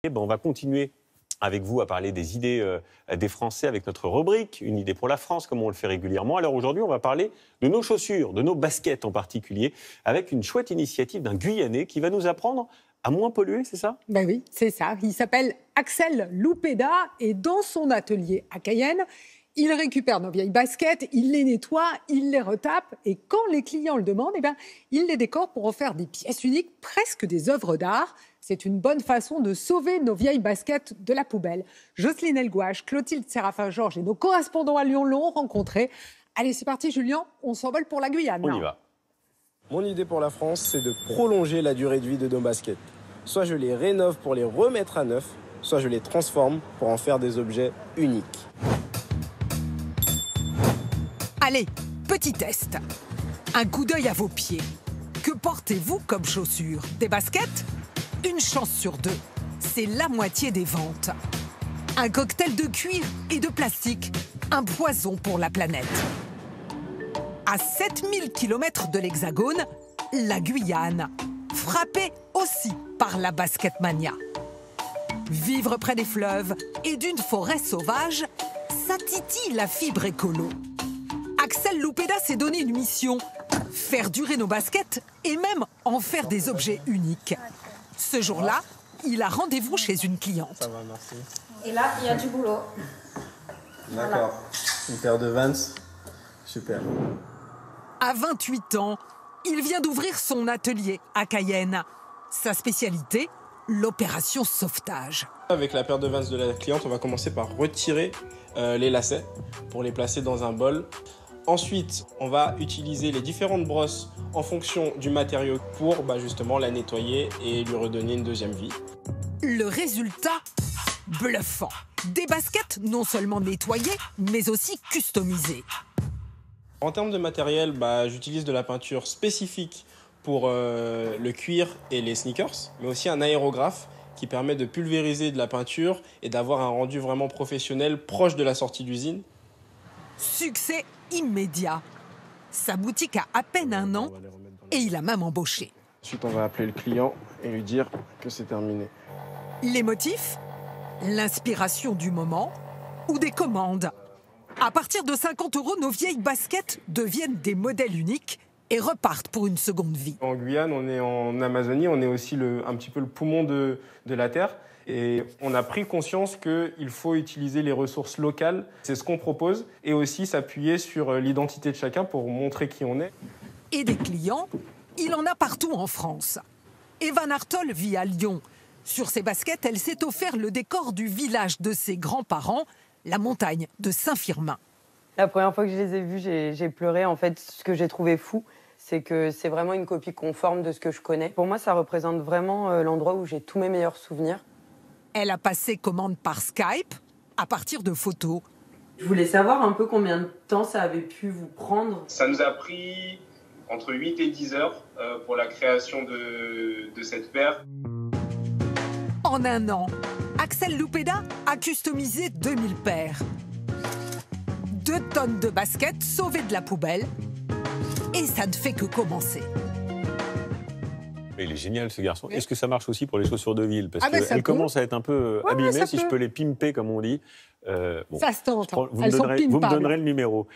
On va continuer avec vous à parler des idées des Français avec notre rubrique, une idée pour la France, comme on le fait régulièrement. Alors aujourd'hui, on va parler de nos chaussures, de nos baskets en particulier, avec une chouette initiative d'un Guyanais qui va nous apprendre à moins polluer, c'est ça? Ben oui, c'est ça. Il s'appelle Axel Loupeda et dans son atelier à Cayenne, il récupère nos vieilles baskets, il les nettoie, il les retape et quand les clients le demandent, il les décore pour en faire des pièces uniques, presque des œuvres d'art. C'est une bonne façon de sauver nos vieilles baskets de la poubelle. Jocelyne Elgouache, Clotilde Séraphin-Georges et nos correspondants à Lyon l'ont rencontré. Allez, c'est parti Julien, on s'envole pour la Guyane. On y va. Mon idée pour la France, c'est de prolonger la durée de vie de nos baskets. Soit je les rénove pour les remettre à neuf, soit je les transforme pour en faire des objets uniques. Allez, petit test. Un coup d'œil à vos pieds. Que portez-vous comme chaussures? Des baskets? Une chance sur deux. C'est la moitié des ventes. Un cocktail de cuir et de plastique. Un poison pour la planète. À 7000 km de l'Hexagone, la Guyane. Frappée aussi par la basketmania. Vivre près des fleuves et d'une forêt sauvage, ça titille la fibre écolo. Axel Loupeda s'est donné une mission, faire durer nos baskets et même en faire des objets uniques. Ce jour-là, il a rendez-vous chez une cliente. Ça va, merci. Et là, il y a du boulot. D'accord. Voilà. Une paire de Vans. Super. À 28 ans, il vient d'ouvrir son atelier à Cayenne. Sa spécialité, l'opération sauvetage. Avec la paire de Vans de la cliente, on va commencer par retirer les lacets pour les placer dans un bol. Ensuite, on va utiliser les différentes brosses en fonction du matériau pour justement la nettoyer et lui redonner une deuxième vie. Le résultat, bluffant. Des baskets non seulement nettoyées, mais aussi customisées. En termes de matériel, j'utilise de la peinture spécifique pour le cuir et les sneakers, mais aussi un aérographe qui permet de pulvériser de la peinture et d'avoir un rendu vraiment professionnel proche de la sortie d'usine. Succès immédiat. Sa boutique a à peine un an et il a même embauché. Ensuite, on va appeler le client et lui dire que c'est terminé. Les motifs? L'inspiration du moment ou des commandes. À partir de 50 €, nos vieilles baskets deviennent des modèles uniques et repartent pour une seconde vie. En Guyane, on est en Amazonie, on est aussi un petit peu le poumon de la Terre. Et on a pris conscience qu'il faut utiliser les ressources locales. C'est ce qu'on propose. Et aussi s'appuyer sur l'identité de chacun pour montrer qui on est. Et des clients, il en a partout en France. Evan Artol vit à Lyon. Sur ses baskets, elle s'est offert le décor du village de ses grands-parents, la montagne de Saint-Firmin. La première fois que je les ai vus, j'ai pleuré. En fait, ce que j'ai trouvé fou, c'est que c'est vraiment une copie conforme de ce que je connais. Pour moi, ça représente vraiment l'endroit où j'ai tous mes meilleurs souvenirs. Elle a passé commande par Skype à partir de photos. Je voulais savoir un peu combien de temps ça avait pu vous prendre. Ça nous a pris entre 8 et 10 heures pour la création de cette paire. En un an, Axel Loupeda a customisé 2000 paires. 2 tonnes de baskets sauvées de la poubelle. Et ça ne fait que commencer. Il est génial ce garçon. Est-ce que ça marche aussi pour les chaussures de ville? Parce qu'elles ça commencent à être un peu abîmées, si je peut. peux les pimper comme on dit. Ça se tente, vous elles sont me pimpables. donnerez le numéro.